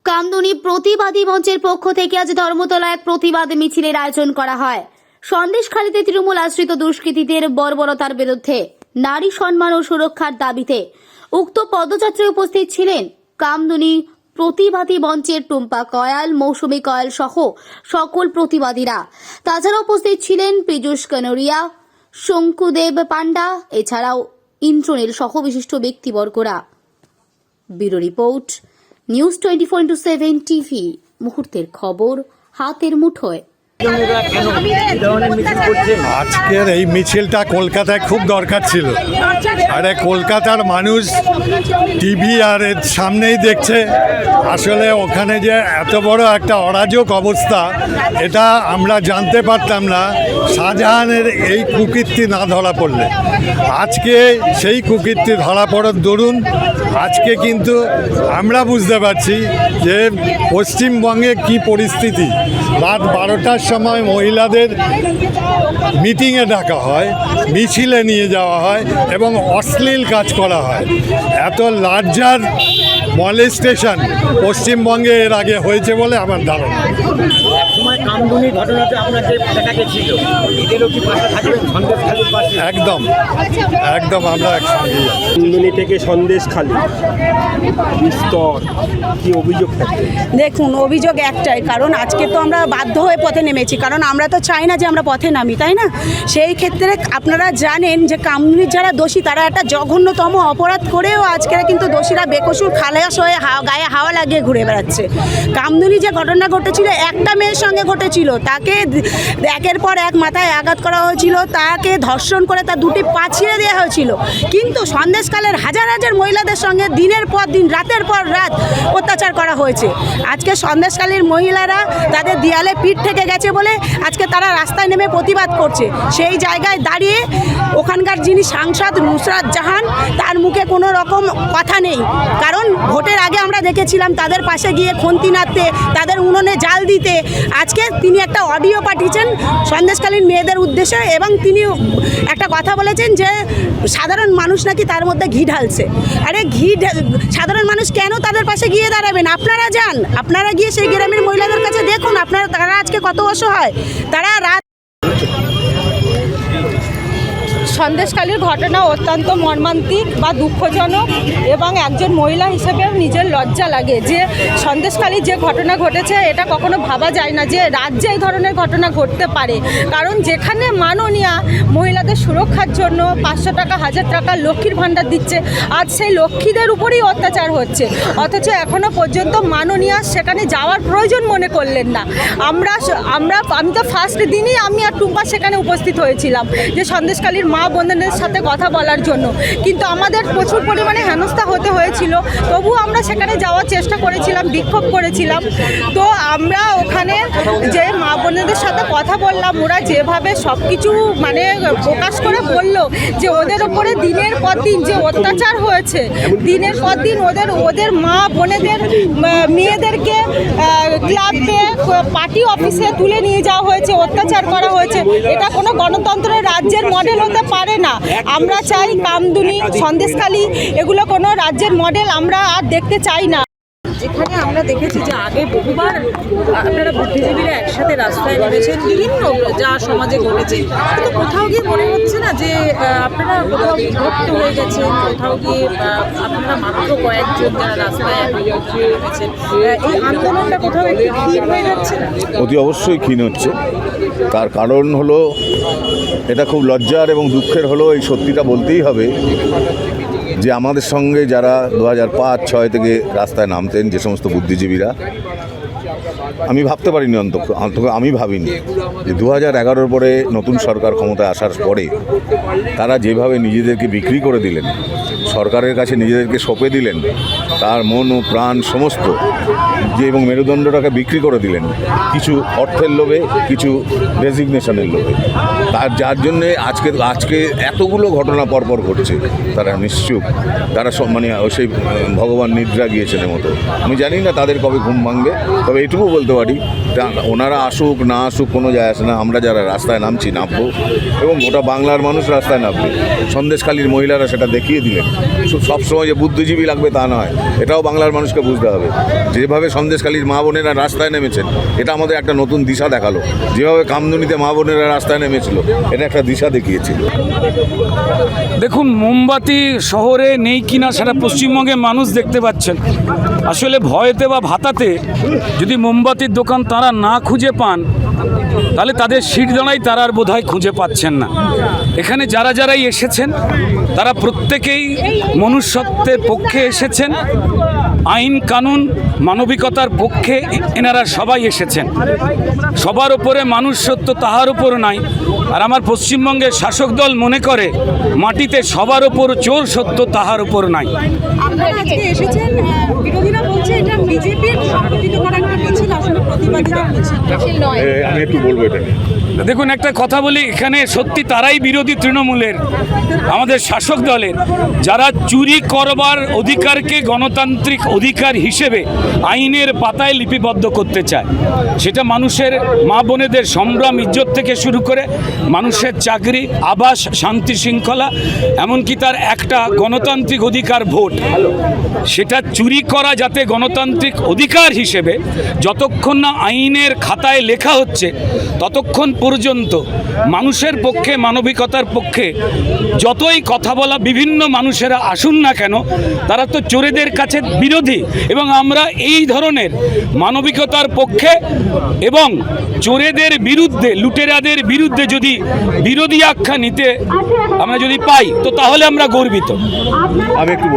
কামদুনি প্রতিবাদী মঞ্চের পক্ষ থেকে আজ ধর্মতলা এক প্রতিবাদ মিছিলের আয়োজন করা হয়। সন্দেশখালীতে তৃণমূল আশ্রিত দুষ্কৃতীদের বর্বরতার বিরুদ্ধে নারী সম্মান ও সুরক্ষার দাবিতে উক্ত পদযাত্রায় উপস্থিত ছিলেন কামদুনি প্রতিবাদী মঞ্চের টুম্পা কয়াল, মৌসুমী কয়াল সহ সকল প্রতিবাদীরা। তাছাড়া উপস্থিত ছিলেন পীযূষ কানোরিয়া, শঙ্কুদেব পান্ডা, এছাড়াও ইন্দ্রনীল সহ বিশিষ্ট ব্যক্তিবর্গরা। Bureau report, news 24/7 TV. মুহূর্তের খবর হাতের মুঠোয়। আজকের এই মিছিলটা কলকাতায় খুব দরকার ছিল। আরে কলকাতার মানুষ টিভি আর এর সামনেই দেখছে আসলে ওখানে যে এত বড় একটা অরাজক অবস্থা, এটা আমরা জানতে পারতাম না শাহজাহানের এই কুকীর্তি না ধরা পড়লে। আজকে সেই কুকীর্তি ধরা পড়ার দরুন আজকে কিন্তু আমরা বুঝতে পারছি যে পশ্চিমবঙ্গে কি পরিস্থিতি। রাত 12টার সময় মহিলাদের মিটিংয়ে ডাকা হয়, মিছিলে নিয়ে যাওয়া হয় এবং অশ্লীল কাজ করা হয়। এত লার্জার মলেস্টেশন পশ্চিমবঙ্গে এর আগে হয়েছে বলে আমার ধারণা। একদম একদম আমরা একসঙ্গে। কামদুনি থেকে সন্দেশখালী বিস্তর কি অভিযোগ থাকে? দেখুন, অভিযোগ একটাই, কারণ আজকে তো আমরা বাধ্য হয়ে পথে নেমেছি, কারণ আমরা তো চাই না যে আমরা পথে নামি, তাই না? সেই ক্ষেত্রে আপনারা জানেন যে কামদুনির যারা দোষী তারা একটা জঘন্যতম অপরাধ করেও আজকের কিন্তু দোষীরা বেকসুর খালাস হয়ে গায়ে হাওয়া লাগিয়ে ঘুরে বেড়াচ্ছে। কামদুনি যে ঘটনা ঘটেছিল একটা মেয়ের সঙ্গে ঘটেছিল, তাকে একের পর এক মাথায় আঘাত করা হয়েছিল, তাকে ধর্ষণ করে তার দুটি পা ছিঁড়ে দেওয়া হয়েছিল। কিন্তু সন্দেশকালের হাজার হাজার মহিলাদের সঙ্গে দিনের পর দিন রাতের পর রাত অত্যাচার করা হয়েছে। আজকে সন্দেশকালীর মহিলারা তাদের দেয়ালে পিঠ থেকে গেছে বলে আজকে তারা রাস্তায় নেমে প্রতিবাদ করছে। সেই জায়গায় দাঁড়িয়ে ওখানকার যিনি সাংসদ নুসরাত জাহান, তার মুখে কোনো রকম কথা নেই। কারণ ভোটের আগে আমরা দেখেছিলাম তাদের পাশে গিয়ে খন্তি নাড়তে, তাদের উনুনে জাল দিতে। আজকে তিনি একটা অডিও পাঠিয়েছেন সন্দেশকালীন মেয়েদের উদ্দেশ্যে এবং তিনি একটা কথা বলেছেন যে সাধারণ মানুষ নাকি তার মধ্যে ঘি ঢালছে। আরে সাধারণ মানুষ কেন তাদের পাশে গিয়ে দাঁড়াবেন? আপনারা যান, আপনারা গিয়ে সেই গ্রামের মহিলাদের কাছে দেখুন তারা আজকে কত অসহায়। তারা রাত সন্দেশখালীর ঘটনা অত্যন্ত মর্মান্তিক বা দুঃখজনক এবং একজন মহিলা হিসেবেও নিজের লজ্জা লাগে যে সন্দেশখালীর যে ঘটনা ঘটেছে এটা কখনো ভাবা যায় না যে রাজ্যে এই ধরনের ঘটনা ঘটতে পারে। কারণ যেখানে মাননীয়া মহিলাদের সুরক্ষার জন্য 500 টাকা 1000 টাকা লক্ষ্মীর ভাণ্ডার দিচ্ছে, আজ সেই লক্ষ্মীদের উপরেই অত্যাচার হচ্ছে, অথচ এখনও পর্যন্ত মাননীয়া সেখানে যাওয়ার প্রয়োজন মনে করলেন না। আমি তো ফার্স্ট দিনই আমি আর টুম্পা সেখানে উপস্থিত হয়েছিলাম যে সন্দেশখালীর মা বোনদের সাথে কথা বলার জন্য, কিন্তু আমাদের প্রচুর পরিমাণে হেনস্থা হতে হয়েছিল। তবুও আমরা সেখানে যাওয়ার চেষ্টা করেছিলাম, বিক্ষোভ করেছিলাম। তো আমরা ওখানে যে মা বোনদের সাথে কথা বললাম, ওরা যেভাবে সব কিছু মানে প্রকাশ করে বলল যে ওদের ওপরে দিনের পর দিন যে অত্যাচার হয়েছে, দিনের পর দিন ওদের মা বোনেদের মেয়েদেরকে ক্লাবে পার্টি অফিসে তুলে নিয়ে যাওয়া হয়েছে, অত্যাচার করা হয়েছে। এটা কোনো গণতন্ত্রের রাজ্যের মডেল হতে পারে না। আমরা চাই কামদুনি, সন্দেশখালী এগুলো কোনো রাজ্যের মডেল আমরা আর দেখতে চাই না। যেখানে আমরা দেখেছি যে আগে বহুবার আপনারা বুদ্ধিজীবীরা একসাথে রাস্তায় নেমেছেন, বিভিন্ন যা সমাজে ঘটেছে, কিন্তু কোথাও গিয়ে মনে হচ্ছে না যে আপনারা কোথাও বিভক্ত হয়ে গেছেন, কোথাও গিয়ে আপনারা মাত্র কয়েকজন যারা রাস্তায় নেমেছেন, এই আন্দোলনটা কোথাও একটু ক্ষীণ হয়ে যাচ্ছে না? অতি অবশ্যই ক্ষীণ হচ্ছে। তার কারণ হলো, এটা খুব লজ্জার এবং দুঃখের হলো, এই সত্যিটা বলতেই হবে যে আমাদের সঙ্গে যারা 2005-06 থেকে রাস্তায় নামতেন যে সমস্ত বুদ্ধিজীবীরা, আমি ভাবতে পারিনি, অন্তত আমি ভাবিনি যে 2011-র পরে নতুন সরকার ক্ষমতায় আসার পরে তারা যেভাবে নিজেদেরকে বিক্রি করে দিলেন, সরকারের কাছে নিজেদেরকে সঁপে দিলেন, তার মন ও প্রাণ সমস্ত যে এবং মেরুদণ্ডটাকে বিক্রি করে দিলেন কিছু অর্থের লোভে, কিছু ডেজিগনেশনের লোভে। যার জন্যে আজকে এতগুলো ঘটনা পরপর ঘটছে। তারা নিশ্চুপ, তারা সব মানে সেই ভগবান নিদ্রা গিয়েছেন মতো। আমি জানি না তাদের কবে ঘুম ভাঙবে, তবে এটুকু বলতে পারি ওনারা আসুক না আসুক কোনো যায় আসে না। আমরা যারা রাস্তায় নামছি, নামবো এবং গোটা বাংলার মানুষ রাস্তায় নামবে। সন্দেশখালীর মহিলারা সেটা দেখিয়ে দিলেন সবসময় যে বুদ্ধিজীবী লাগবে তা নয়, এটাও বাংলার মানুষকে বুঝতে হবে। যেভাবে সন্দেশখালীর মা বোনেরা রাস্তায় নেমেছেন, এটা আমাদের একটা নতুন দিশা দেখালো। যেভাবে কামদুনিতে মা বোনেরা রাস্তায় নেমেছিল, এটা একটা দিশা দেখিয়েছিল। দেখুন, মোমবাতি শহরে নেই কিনা সারা পশ্চিমবঙ্গে মানুষ দেখতে পাচ্ছেন। আসলে ভয়েতে বা ভাতাতে যদি মোমবাতির দোকান তারা না খুঁজে পান, তাহলে তাদের সিট দাঁড়াই তারা আর বোধহয় খুঁজে পাচ্ছেন না। এখানে যারাই এসেছেন তারা প্রত্যেকেই মনুষ্যত্বের পক্ষে এসেছেন, আইন কানুন মানবিকতার পক্ষে এনারা সবাই এসেছেন। সবার ওপরে মানুষ সত্য, তাহার উপর নাই। আর আমার পশ্চিমবঙ্গের শাসক দল মনে করে মাটিতে সবার ওপর চোর সত্য, তাহার উপর নাই। আপনারা আজকে এসেছেন, বিরোধীরা বলছে এটা বিজেপির সংগঠিত করা একটা মিছিল, আসলে প্রতিবাদীরা মিছিল নয়। আমি একটু বলবো এটা নিয়ে। দেখুন, একটা কথা বলি, এখানে সত্যি তারাই বিরোধী তৃণমূলের, আমাদের শাসক দলের, যারা চুরি করবার অধিকারকে গণতান্ত্রিক অধিকার হিসেবে আইনের পাতায় লিপিবদ্ধ করতে চায়। সেটা মানুষের মা বোনেদের সম্ভ্রম ইজ্জত থেকে শুরু করে মানুষের চাকরি, আবাস, শান্তি শৃঙ্খলা, এমনকি তার একটা গণতান্ত্রিক অধিকার ভোট, সেটা চুরি করা যাতে গণতান্ত্রিক অধিকার হিসেবে যতক্ষণ না আইনের খাতায় লেখা হচ্ছে ততক্ষণ পর্যন্ত মানুষের পক্ষে, মানবিকতার পক্ষে যতই কথা বলা বিভিন্ন মানুষেরা আসুন না কেন, তারা তো চোরেদের কাছে বিরোধী। এবং আমরা এই ধরনের মানবিকতার পক্ষে এবং চোরেদের বিরুদ্ধে, লুটেরাদের বিরুদ্ধে যদি বিরোধী আখ্যা নিতে আমরা যদি পাই, তো তাহলে আমরা গর্বিত। আমি একটু